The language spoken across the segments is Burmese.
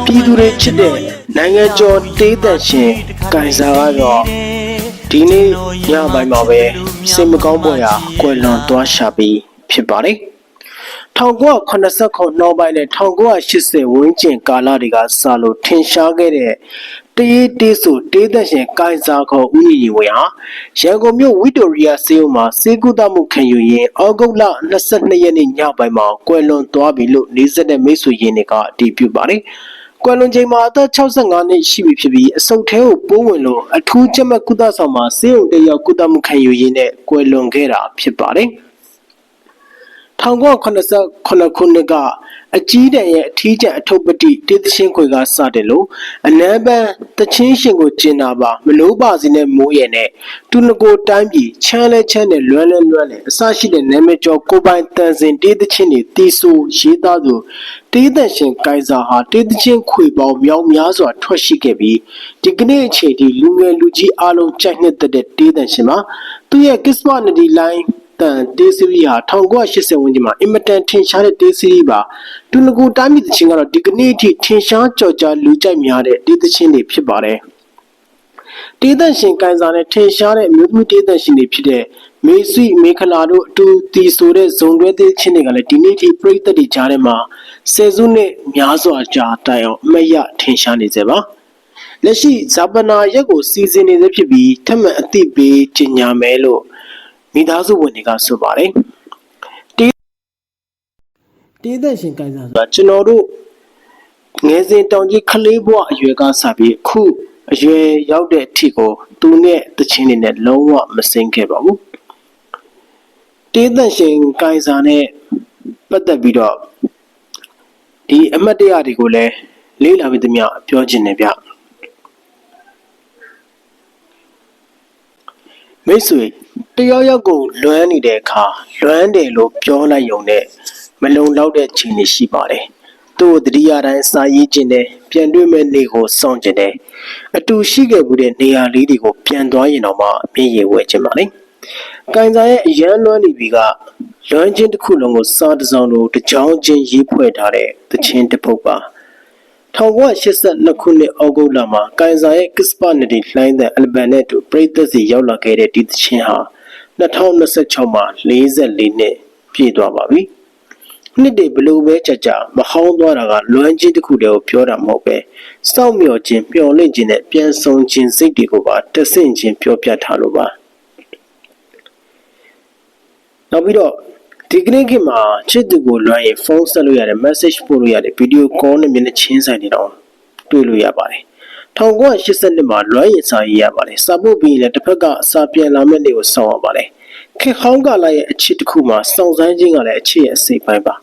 ပြည်သူတွေချစ်တဲ့နိုင်ငံကျော်တေးသက်ရှင်ကိုင်စာကတော့ဒီနေ့ညပိုင်းမှာပဲစိတ်မကောင်းပေါ်ရာကွယ်လွန်သွားရှာပြီးဖြစ်ပါတယ်1989နောက်ပိုင်းနဲ့1980ဝန်းကျင်ကာလတွေကစလို့ထင်ရှားခဲ့တဲ့တေးဆိုတေးသက်ရှင်ကိုင်စာခေါ်ဦးညီဝင်းဟာရန်ကုန်မြို့ဝီတိုရီယာဆေးရုံမှာစေကူတမှုခံယူရင်းဩဂုတ်လ22ရက်နေ့ညပိုင်းမှာကွယ်လွန်သွားပြီလို့နေတဲ့မိတ်ဆွေရင်းတွေကအတည်ပြုပါတယ်ကွယ်လွန်ချိန်မှာအသက်65နှစ်ရှိပြီဖြစ်ပြီးအဆုတ်ထဲကိုပိုးဝင်လို့အထူးကြက်မှတ်ကုသဆောင်မှာဆေးရုံတက်ရောက်ကုသမှုခံယူရင်းနဲ့ကွယ်လွန်ခဲ့တာဖြစ်ပါတယ်1989ခုနှစ်ကအကြီးတန်းရဲ့အထီးကျန်အထုပ်ပတိတေးသချင်းခွေကစတယ်လို့အနမ်းပန်းတချင်းရှင်ကိုကျင်နာပါမလို့ပါစီနဲ့မိုးရည်နဲ့တူနကိုတိုင်းပြည်ချမ်းလဲချမ်းနဲ့လွမ်းလဲအစရှိတဲ့နာမည်ကျော်ကိုပိုင်တန်စင်တေးသချင်းတွေတီးဆိုရေးသားသူတေးသက်ရှင်ကိုင်စာဟာတေးသချင်းခွေပေါင်းမြောက်များစွာထွက်ရှိခဲ့ပြီးဒီကနေ့အချိန်ထိလူငယ်လူကြီးအားလုံးကြိုက်နှစ်သက်တဲ့တေးသက်ရှင်မှာသူရဲ့ Kisma Nadi Lineတေးစီရီဟာ1980ဝန်းကျင်မှာအင်မတန်ထင်ရှားတဲ့တေးစီရီပါတူနကူတိုင်းပြည်သချင်းကတော့ဒီကနေ့အထိထင်ရှားကြော်ကြားလူကြိုက်များတဲ့တေးသချင်းတွေဖြစ်ပါတယ်တေးသက်ရှင်ကိုင်စာနဲ့ထင်ရှားတဲ့အမျိုးသမီးတေးသက်ရှင်တွေဖြစ်တဲ့မေဆွီမေခလာတို့အတူတီဆိုတဲ့ဇုံတွဲတေးချင်းတွေကလည်းဒီနေ့ထိပရိသတ်တွေကြားထဲမှာဆယ်စုနှစ်များစွာကြာတိုင်အောင်အမတ်ရထင်ရှားနေစေပါလက်ရှိဇာပနာရက်ကိုစီစဉ်နေသေးဖြစ်ပြီးထပ်မံအသိပေးကြေညာမယ်လို့မိသားစုဝင်တွေကဆိုပါတယ်တေးသက်ရှင်ကိုင်စာဆိုတာကျွန်တော်တို့ငယ်စဉ်တောင်ကြီးခလေးဘွားအရွယ်ကစပြီးအခုအရွယ်ရောက်တဲ့အထိကိုသူနဲ့တချင်းတွေနဲ့လုံးဝမစိမ့်ခဲ့ပါဘူးတေးသက်ရှင်ကိုင်စာနဲ့ပတ်သက်ပြီးတော့ဒီအမှတ်တရတွေကိုလည်းလေးလာပြီးသမျှပြောချင်တယ်ဗျမိတ်ဆွေတယောက်ကိုလွမ်းနေတဲ့အခါလွမ်းတယ်လို့ပြောလိုက်ရုံနဲ့မလုံလောက်တဲ့ချိန်တွေရှိပါတယ်သူ့တတိယတိုင်းစာရေးခြင်းနဲ့ပြန်တွေ့မဲ့နေ့ကိုစောင့်ကြတယ်အတူရှိခဲ့မှုတဲ့နေရာလေးတွေကိုပြန်သွားရင်တော့မှမျက်ရည်ဝဲခြင်းပါလေကိုင်စာရဲ့အရန်လွမ်းနေပြီကလွမ်းခြင်းတစ်ခုလုံးကိုစာတစ်စောင်လိုတစ်ကြောင်းချင်းရေးဖွဲ့ထားတဲ့သချင်းတစ်ပုဒ်ပါ1982ခုနှစ်ဩဂုတ်လမှာကိုင်စာရဲ့ Kispa Nadi လှိုင်းတဲ့အလ်ဘမ်နဲ့တူပရိသတ်စီရောက်လာခဲ့တဲ့ဒီသချင်းဟာ2026မှာ44နှစ်ပြည့်သွားပါပြီနှစ်တွေဘလို့ပဲကြာမဟောင်းသွားတာကလွမ်းခြင်းတစ်ခုတည်းကိုပြောတာမဟုတ်ပဲစောင့်မျှော်ခြင်းပျော်လင့်ခြင်းနဲ့ပြန်ဆောင်ခြင်းစိတ်တွေကိုပါတဆင့်ချင်းပြောပြထားလို့ပါနောက်ပြီးတော့ဒီကနေ့ခေတ်မှာချစ်သူကိုလွမ်းရင်ဖုန်းဆက်လို့ရတယ် message ပို့လို့ရတယ် video call နဲ့မျက်နှာချင်းဆိုင်နေတော့တွေ့လို့ရပါတယ်1982မှာလွမ်းရင်စာရေးရပါတယ်စာပို့ပြီးလည်းတစ်ဖက်ကစာပြန်လာမဲ့နေ့ကိုစောင့်ရပါတယ်ခေတ်ဟောင်းကာလရဲ့အချစ်တစ်ခုမှာစောင့်ဆိုင်ခြင်းကလည်းအချစ်ရဲ့အစိတ်ပိုင်းပါ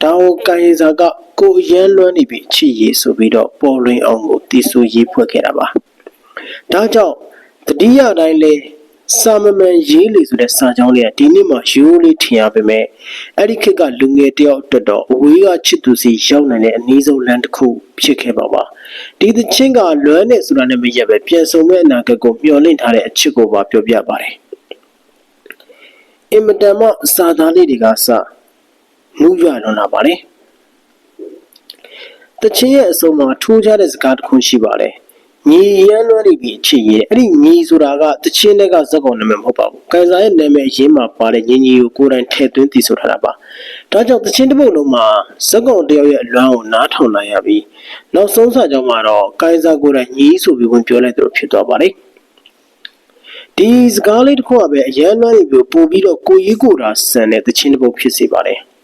ဒါကိုကိုင်စာကကိုရန်လွမ်းနေပြီအချစ်ရေးဆိုပြီးတော့ပေါ်လွင်အောင်ကိုတီးဆိုရေးဖွဲ့ခဲ့တာပါဒါကြောင့်တတိယတိုင်းလေစာမမှန်ရေးလေဆိုတဲ့စာကြောင်းလေးကဒီနေ့မှရိုးလေးထင်ရပေမဲ့အဲ့ဒီခေတ်ကလူငယ်တယောက်အတွက်တော့အဝေးကချစ်သူစီရောက်နိုင်တဲ့အနည်းဆုံးလမ်းတစ်ခုဖြစ်ခဲ့ပါဒီသချင်းကလွမ်းနေဆိုတာနဲ့မရက်ပဲပြန်ဆုံမဲ့အနာဂတ်ကိုမျှော်လင့်ထားတဲ့အချစ်ကိုပါပြောပြပါတယ်အင်မတန်မှစာသားလေးတွေကစနှူးရွလွန်လာပါတယ်တချင်းရဲ့အစုံမှာထိုးခြားတဲ့စကားတစ်ခုရှိပါတယ်ညီရန်လွမ်းနေပြီအချစ်ရဲ့အဲ့ဒီညီဆိုတာကတချင်းတွေကဇက်ကောင်နာမည်မဟုတ်ပါဘူး။ကိုင်စာရဲ့နာမည်အရင်းမှာပါတဲ့ညီကိုကိုယ်တိုင်ထည့်သွင်းတည်ဆိုထားတာပါ။ဒါကြောင့်တချင်းတစ်ပုဒ်လုံးမှာဇက်ကောင်တယောက်ရဲ့အလွမ်းကိုနားထောင်နိုင်ရပြီးနောက်ဆုံးစာကြောင်းမှာတော့ကိုင်စာကိုယ်တိုင်ညီဆိုပြီးဝင်ပြောလိုက်သလိုဖြစ်သွားပါတယ်။ဒီစကားလေးတစ်ခုကပဲအရန်လွမ်းနေပြီပို့ပြီးတော့ကိုကြီးကိုတာဆန်တဲ့တချင်းတစ်ပုဒ်ဖြစ်စေပါတယ်။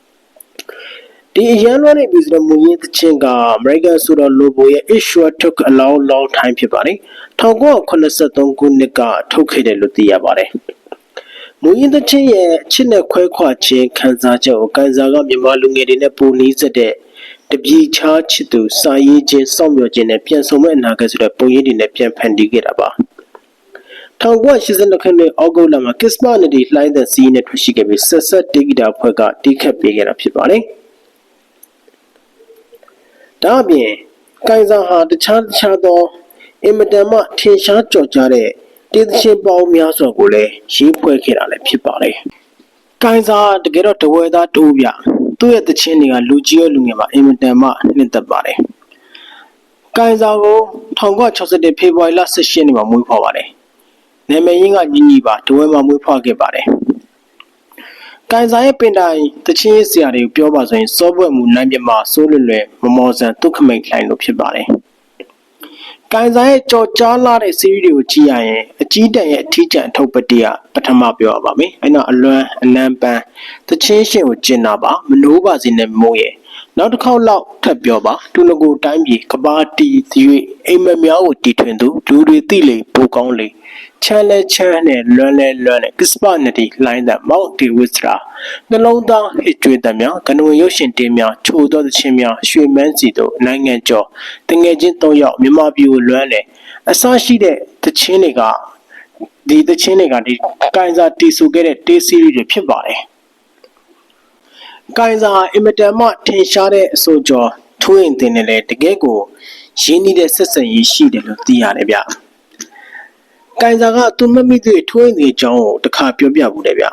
ဒီအရန်လွမ်းနေပြီဆိုတော့မူရင်းသချင်းက American ဆိုတော့ Lobo ရဲ့ It Sure Took a Long Time ဖြစ်ပါတယ်1983ခုနှစ်ကထုတ်ခဲ့တယ်လို့သိရပါတယ်မူရင်းသချင်းရဲ့ချစ်နဲ့ခွဲခွာခြင်းခံစားချက်ကိုကန်စာကမြန်မာလူငယ်တွေနဲ့ပုံနှီးစက်တဲ့တပြေချားချစ်သူစာရေးခြင်းစောင့်မျှော်ခြင်းနဲ့ပြန်ဆုံမဲ့အနာဂတ်ဆိုတဲ့ပုံရိပ်တွေနဲ့ပြန်ဖန်တီးခဲ့တာပါ1982ခုနှစ်ဩဂုတ်လမှာ Kisma Nadi လှိုင်းတဲ့စီးနဲ့ထွက်ရှိခဲ့ပြီးဆက်ဆက်တေးဂီတာဖွဲ့ကတီးခတ်ပေးခဲ့တာဖြစ်ပါတယ်ဒါအပြင်ကိုင်စာဟာတခြားသောအင်မတန်မှထင်ရှားကြော်ကြားတဲ့တေးသချင်းပေါင်းများစွာကိုလည်းရေးဖွဲ့ခဲ့တာလည်းဖြစ်ပါတယ်။ကိုင်စာတကယ်တော့တဝဲသားတူဗျ သူ့ရဲ့တခြင်းတွေကလူကြီးရောလူငယ်ပါအင်မတန်မှနှစ်သက်ပါတယ်။ကိုင်စာကို1961ဖေဖော်ဝါရီလ18ရက်နေ့မှာမွေးဖွားပါတယ်။နာမည်ရင်းကညီညီပါဒဝဲမှာမွေးဖွားခဲ့ပါတယ်။ကိုင်စာရဲ့ပင်တိုင်တခြင်းရေးဆရာတွေကိုပြောပါဆိုရင်စောပွက်မှုနိုင်ပြမစိုးလွယ်မမော်ဆန်ဒုက္ခမိတ်ခိုင်လို့ဖြစ်ပါတယ်။ကိုင်စာရဲ့ကြော်ကြားလာတဲ့စီးရီးတွေကိုကြည့်ရရင်အကြီးတန်းရဲ့အထီးကျန်အထုပ်ပတိကပထမပြောရပါမယ်။အဲ့တော့အလွမ်းအနံပန်းတခြင်းရှင်ကိုကျင်နာပါမနိုးပါစေနဲ့မိုးရဲ့နောက်တစ်ခေါက်လောက်ထပ်ပြောပါတူနကိုတိုင်းပြည်ကဘာတီ၍အိမ်မများကိုတီထွင်သူလူတွေသိလေပိုကောင်းလေချမ်းလဲချမ်းနဲ့လွမ်းနဲ့ကစ္စပနတီလိုင်းတဲ့မောက်တီဝစ်ရာနှလုံးသားဟစ်ကြွေးတဲ့များကနဝင်ရုပ်ရှင်တင်းများချိုသောသချင်းများရွှေမန်းစီတို့နိုင်ငံကျော်တငယ်ချင်း၃ယောက်မြန်မာပြည်ကိုလွမ်းလေအစရှိတဲ့သချင်းတွေကဒီကိုင်စာတီဆူခဲ့တဲ့တေးစီးရီးတွေဖြစ်ပါတယ်ကိုင်စာအင်မတန်မှထင်ရှားတဲ့အဆိုကျော်ထိုးရင်တင်တယ်လေတကယ်ကိုရင်းနှီးတဲ့ဆက်ဆံရေးရှိတယ်လို့သိရတယ်ဗျကိုင်စာကသူမမိသေးထိုးရင်ဒီအကြောင်းကိုတစ်ခါပြောပြဘူးတယ်ဗျ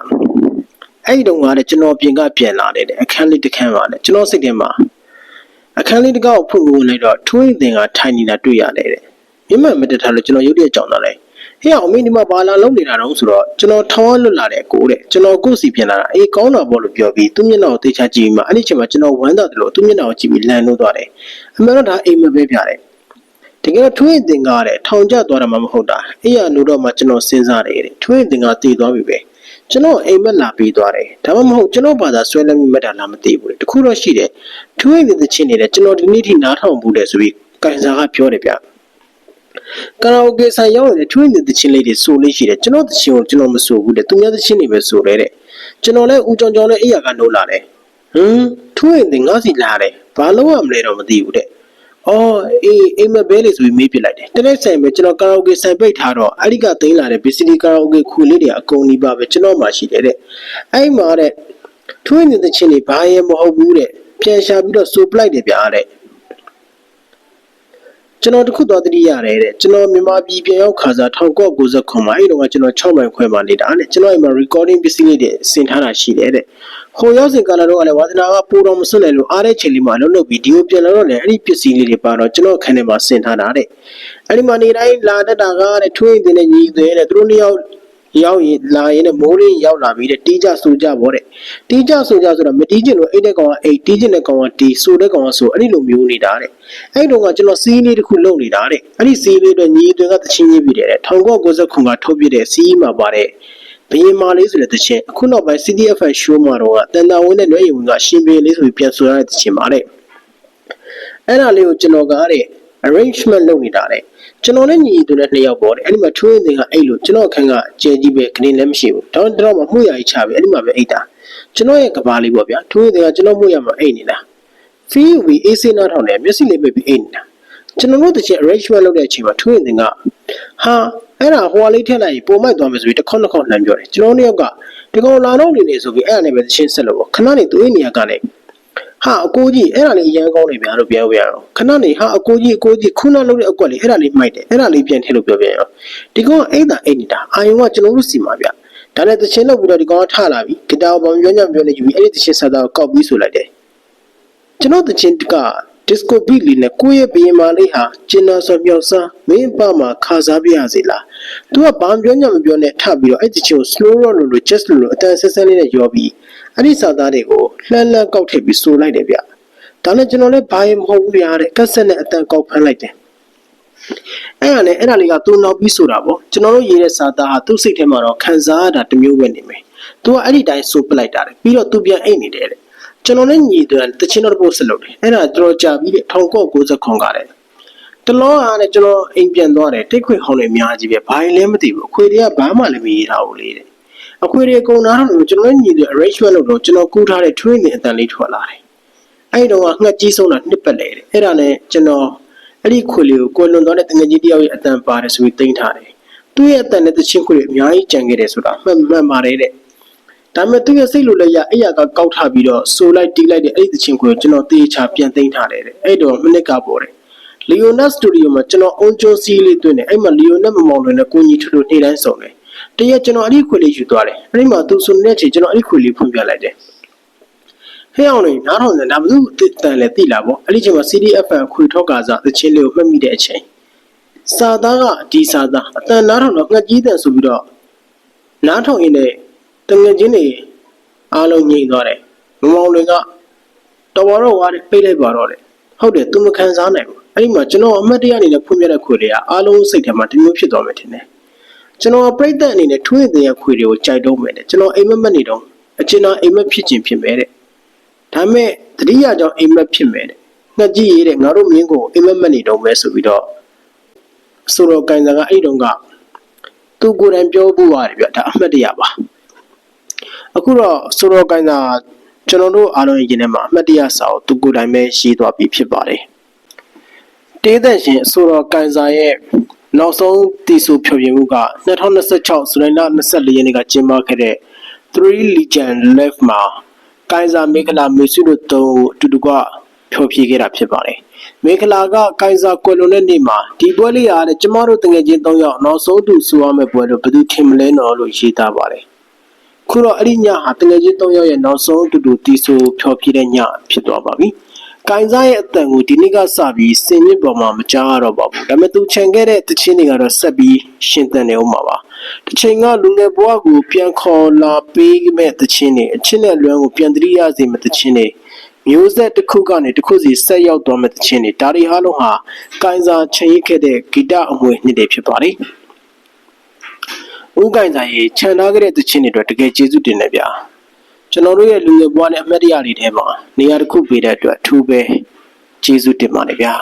အဲ့ဒီတုန်းကလည်းကျွန်တော်ပြင်ကပြန်လာတယ်အခန်းလေးတစ်ခန်းပါလေကျွန်တော်စိတ်ထဲမှာအခန်းလေးတစ်ကောက်ဖွင့်လို့လိုက်တော့ထိုးရင်တင်ကထိုင်နေတာတွေ့ရတယ်တဲ့မြမမတက်ထားလို့ကျွန်တော်ရုပ်တရက်ကြောင်လာလိုက်ဟဲ့အောင်မင်းဒီမှာဘာလာလုံးနေတာတော့ဆိုတော့ကျွန်တော်ထောင်းလွတ်လာတယ်ကိုတဲ့ကျွန်တော်ကိုစီပြန်လာတာအေးကောင်းတာပေါ့လို့ပြောပြီးသူ့မျက်နှာကိုတေချာကြည့်ပြီးမှအဲ့ဒီချိန်မှာကျွန်တော်ဝမ်းသာတယ်လို့သူ့မျက်နှာကိုကြည့်ပြီးလန့်လို့သွားတယ်အမှန်တော့ဒါအိမ်မပဲပြတယ်တကယ်တော့ထွေးတင်ကားတဲ့ထောင်ကျသွားတာမှမဟုတ်တာအေးရလို့တော့မှကျွန်တော်စဉ်းစားတယ်တဲ့ထွေးတင်ကားတည်သွားပြီပဲကျွန်တော်အိမ်မက်လာပြီးသွားတယ်ဒါမှမဟုတ်ကျွန်တော်ဘာသာဆွဲလက်မိမက်တာလားမသိဘူးလေတခုတော့ရှိတယ်ထွေးတင်တဲ့ချင်းနေတယ်ကျွန်တော်ဒီနေ့ထိနားထောင်ဘူးတယ်ဆိုပြီးကန်စာကပြောတယ်ဗျကာရာအိုကေဆိုင်ရောက်နေတဲ့ထွေးနေတဲ့ချင်းလေးတွေဆိုလေးရှိတယ်ကျွန်တော်တချင်းကိုကျွန်တော်မဆိုဘူးတဲ့သူများတချင်းတွေပဲဆိုရဲတဲ့ကျွန်တော်လည်းဦးကြောင်ကြောင်နဲ့အိယာကနိုးလာတယ်ထွေးနေငါးစီလာတယ်ဘာလို့ရမလဲတော့မသိဘူးတဲ့အော်အေးအိမ်မဘဲလေးဆိုပြီးမေးပြလိုက်တယ်တနေ့ဆိုင်ပဲကျွန်တော်ကာရာအိုကေဆိုင်ပိတ်ထားတော့အဲ့ဒီကသိမ်းလာတဲ့ဘီစီဒီကာရာအိုကေခူလေးတွေအကုန်နီးပါပဲကျွန်တော်မှရှိတယ်တဲ့အဲ့မှာတဲ့ထွေးနေတဲ့ချင်းတွေဘာရဲမဟုတ်ဘူးတဲ့ပြန်ရှာပြီးတော့ဆိုပလိုက်တယ်ဗျာတဲ့ကျွန်တော်တခုတော့တတိရတယ်တဲ့ကျွန်တော်မြန်မာပြည်ပြန်ရောက်ခါစား1990မှာအဲ့တုန်းကကျွန်တော်6မိုင်ခွဲမှာနေတာတဲ့ကျွန်တော်အိမ်မှာ recording ပစ္စည်းလေးတွေဆင်ထားတာရှိတယ်တဲ့ဟိုရောက်စဉ်ကလာတော့လည်းဝါသနာကပိုတော်မစွန့်နိုင်လို့အားတဲ့ချိန်လေးမှာလုံးပြီးဒီကိုပြန်လာတော့လည်းအဲ့ဒီပစ္စည်းလေးတွေပါတော့ကျွန်တော်ခန်းထဲမှာဆင်ထားတာတဲ့အဲ့ဒီမှာနေတိုင်းလာတတ်တာကတဲ့ထွေးတင်တဲ့ညီသေးတဲ့သူတို့နှစ်ယောက်ရောက်ရင်လာရင်လည်းမိုးလေးရောက်လာပြီးတဲ့တီးကြဆိုကြပေါ့တဲ့တီးကြဆိုကြဆိုတော့မတီးကျင်လို့အိတ်တဲ့ကောင်ကအိတ်တီးကျင်တဲ့ကောင်ကတီးဆိုတဲ့ကောင်ကဆိုအဲ့ဒီလိုမျိုးနေတာတဲ့အဲ့တုန်းကကျွန်တော်စီးလေးတစ်ခုလုံနေတာတဲ့အဲ့ဒီစီးလေးတော့ညီတွေကတချင်းရေးပြီးတယ်1990ခုကထုတ်ပြတဲ့စီးမှာပါတဲ့ဘရင်မာလေးဆိုတဲ့တချင်းအခုနောက်ပိုင်း CDFN show မှာတော့တန်တာဝင်းနဲ့နှွေးရုံကရှင်ပေလေးဆိုပြီးပြန်ဆိုရတဲ့တချင်းပါတဲ့အဲ့ဒါလေးကိုကျွန်တော်ကတဲ့ arrangement လုပ်နေတာတဲ့ကျွန်တော်နဲ့ညီတူတဲ့နှစ်ယောက်ပေါ့တဲ့အဲ့ဒီမှာထွေးတင်ကအဲ့လိုကျွန်တော်အခန်းကကျဲကြီးပဲခင်းလည်းမရှိဘူးတော့မှမှုရကြီးချပဲအဲ့ဒီမှာပဲအိတ်တာကျွန်တော်ရဲ့ကဘာလေးပေါ့ဗျာထွေးတင်ကကျွန်တော်မှုရမှာအိတ်နေတာဖီးဝီအေးစင်းနာထောင်တယ်မျက်စိလေးပိတ်ပြီးအိတ်နေတာကျွန်တော်တို့တချင် arrangement လုပ်တဲ့အချိန်မှာထွေးတင်ကဟာအဲ့ဒါဟိုလေးထည့်လိုက်ရင်ပုံမိုက်သွားမယ်ဆိုပြီးတစ်ခေါက်လှမ်းပြောတယ်ကျွန်တော်တို့ယောက်ကဒီကောင်လာတော့နေဆိုပြီးအဲ့ဒါနဲ့ပဲတချင်ဆက်လို့ပေါ့ခဏနေသူ့အိနေရာကနေဟာအကိုကြီးအဲ့ဒါလေးအရန်ကောင်းနေဗျာလို့ပြောပြရအောင်ခဏနေဟာအကိုကြီးခုနလုပ်တဲ့အကွက်လေးအဲ့ဒါလေးမိုက်တယ်အဲ့ဒါလေးပြန်ထည့်လို့ပြောပြရအောင်ဒီကောင်အိတ်တာအိတ်နေတာအာယုံကကျွန်တော်တို့စီမှာဗျဒါနဲ့တချင်းလုပ်ပြီးတော့ဒီကောင်ကထလာပြီဂီတာကိုပြောညံ့ပြောနေယူပြီးအဲ့ဒီတချင်းဆက်တာကိုကောက်ပြီးဆိုလိုက်တယ်ကျွန်တော်တချင်းကဒီစကိုဘီလီနဲ့ကိုယ့်ရဲ့ဘီယမာလေးဟာကျင်နာစော်မြောက်စားမင်းပမှာခါစားပြရစီလားသူကဘာပြောညံ့မပြောနဲ့ထပြီးတော့အဲ့ဒီချင်းကို slow roll လို့ just လို့အတန်ဆက်ဆက်လေးနဲ့ရောပြီးအဲ့ဒီစာသားတွေကိုလှမ်းကောက်ထည့်ပြီးဆိုလိုက်တယ်ဗျဒါနဲ့ကျွန်တော်လည်းဘာမှမဟုတ်ဘူးရတဲ့ကက်ဆက်နဲ့အတန်ကောက်ဖမ်းလိုက်တယ်အဲ့ဒါလေးကသူ့နောက်ပြီးဆိုတာပေါ့ကျွန်တော်တို့ရေးတဲ့စာသားဟာသူ့စိတ်ထဲမှာတော့ခံစားရတာတစ်မျိုးပဲနေမယ်သူကအဲ့ဒီတိုင်းဆိုပလိုက်တာတယ်ပြီးတော့သူပြန်အိတ်နေတယ်တဲ့ကျွန်တော်လည်းညီတယ်တချင်းတော့ပို့ဆက်လုပ်တယ်အဲ့ဒါတော်ကြာပြီးတဲ့1990ခွန်ကတဲ့တလောအားနဲ့ကျွန်တော်အိမ်ပြန်သွားတယ်တိတ်ခွေဟောင်းနေအများကြီးပဲဘာလည်းမသိဘူးအခွေတွေကဘာမှလည်းမရေးထားဘူးလေတဲ့အခွေတွေကုန်တာတော့ကျွန်တော်ညီတယ် arrangement လုပ်တော့ကျွန်တော်ကူးထားတဲ့ training အတန်လေးထွက်လာတယ်အဲ့တော့ငှက်ကြီးဆုံးတာနှစ်ပတ်လေတဲ့အဲ့ဒါနဲ့ကျွန်တော်အဲ့ဒီခွေလေးကိုကိုလွန်သွားတဲ့တငယ်ကြီးတယောက်ရဲ့အတန်ပါတယ်ဆိုပြီးတင်ထားတယ်သူ့ရဲ့အတန်နဲ့တချင်းခွေတွေအများကြီးကြံခဲ့တယ်ဆိုတာမှန်ပါတယ်တဲ့ဒါပေမဲ့သူ့ရဲ့စိတ်လိုလည်းအဲ့ရကကောက်ထားပြီးတော့ဆိုလိုက်တီးလိုက်တဲ့အဲ့ဒီတချင်းခွေကိုကျွန်တော်တေးချပြန်တင်ထားတယ်တဲ့အဲ့တော့မိနစ်ကပေါ်တယ်လီယိုနတ်စတူဒီယိုမှာကျွန်တော်အုံကျိုးစီးလေးတွင်းတယ်အဲ့မှာလီယိုနတ်မမောင်လွင်နဲ့ကိုကြီးထူထူနေ့တိုင်းဆောင်တယ်တရက်ကျွန်တော်အဲ့ဒီခွေလေးယူသွားတယ်အဲ့ဒီမှာသူဆိုနေတဲ့ချိန်ကျွန်တော်အဲ့ဒီခွေလေးဖွင့်ပြလိုက်တယ် ဟဲ့အောင်လေနားထောင်စံဒါဘလို့တန်လဲသိလားပေါ့အဲ့ဒီချိန်မှာ CDFN ခွေထောက်ကစားတချင်းလေးကိုမှတ်မိတဲ့အချိန်စာသားကဒီစာသားအတန်နားထောင်တော့ငှက်ကြီးတန်ဆိုပြီးတော့နားထောင်ရင်းနဲ့တငယ်ချင်းတွေအားလုံးငြိမ်သွားတယ်မမောင်လွင်ကတော်တော့ဝါပိတ်လိုက်ပါတော့တယ်ဟုတ်တယ်သူမခံစားနိုင်ဘူးအဲ့ဒီမှာကျွန်တော်အမှတ်တရအနေနဲ့ဖွင့်ပြတဲ့ခွေတွေကအားလုံးစိတ်ထဲမှာတမျိုးဖြစ်သွားမယ်ထင်တယ်ကျွန်တော်ပြိတ္တအနေနဲ့ထွေးတဲ့ခွေတွေကိုကြိုက်တော့မယ်တဲ့ကျွန်တော်အိမ်မက်နေတော့အကျဉ်းသားအိမ်မက်ဖြစ်ခြင်းဖြစ်မယ်တဲ့ဒါမဲ့တတိယကြောင့်အိမ်မက်ဖြစ်မယ်တဲ့ငှက်ကြီးရေးတဲ့ငါတို့မင်းကိုအိမ်မက်နေတော့မယ်ဆိုပြီးတော့ဆိုတော့ကန်စာကအဲ့တုန်းကသူကိုယ်တိုင်ပြောဖို့ရတယ်ဗျဒါအမှတ်တရပါအခုတော့ဆိုတော့ကန်စာကျွန်တော်တို့အားလုံးရင်ထဲမှာအမှတ်တရစာကိုသူကိုယ်တိုင်ပဲရေးသွားပြီးဖြစ်ပါတယ်တေးသက်ရှင်ဆိုတော့ကန်စာရဲ့နောက်ဆုံးတီဆူဖြောပြမှုက2026ဇူလိုင်လ24ရက်နေ့ကကျင်းပခဲ့တဲ့3 Legion Live မှာကိုင်ဇာမေခလာမေစုတို့တုံးအတူတူကဖြောပြခဲ့တာဖြစ်ပါတယ်မေခလာကကိုင်ဇာကွယ်လွန်တဲ့နေ့မှာဒီပွဲလေးရတဲ့ကျမတို့တငယ်ချင်း3ယောက်နောက်ဆုံးတူဆူရမယ့်ပွဲလို့ဘယ်သူထင်မလဲနော်လို့ရေးသားပါတယ်ခုတော့အဲ့ဒီညဟာတငယ်ချင်း3ယောက်ရဲ့နောက်ဆုံးတူတူတီဆူဖြောပြတဲ့ညဖြစ်သွားပါပြီကိုင်ဇာရဲ့အတန်ကိုဒီနေ့ကစပြီးစင်မြင့်ပေါ်မှာမကြားရတော့ပါဘူးဒါပေမဲ့သူခြံခဲ့တဲ့တခြင်းတွေကတော့ဆက်ပြီးရှင်းသန်နေအောင်ပါတစ်ချိန်ကလူငယ်ဘဝကိုပြန်ခေါ်လာပေးမဲ့တခြင်းတွေအချင်းနဲ့လွမ်းကိုပြန်တရိရစေမဲ့တခြင်းတွေမျိုးဆက်တစ်ခုကနေတစ်ခုစီဆက်ရောက်သွားမဲ့တခြင်းတွေဒါတွေအားလုံးဟာကိုင်ဇာချိန်ရခဲ့တဲ့ဂီတအမွေနှစ်တွေဖြစ်ပါတယ်ဦးကိုင်ဇာရဲ့ခြံထားခဲ့တဲ့တခြင်းတွေအတွက်တကယ်ကျေးဇူးတင်တယ်ဗျာကျွန်တော်တို့ရဲ့လူငယ်ဘဝနဲ့အမှတ်တရတွေထဲမှာနေရာတစ်ခုပေးတဲ့အတွက်အထူးပဲကျေးဇူးတင်ပါတယ်ဗျာ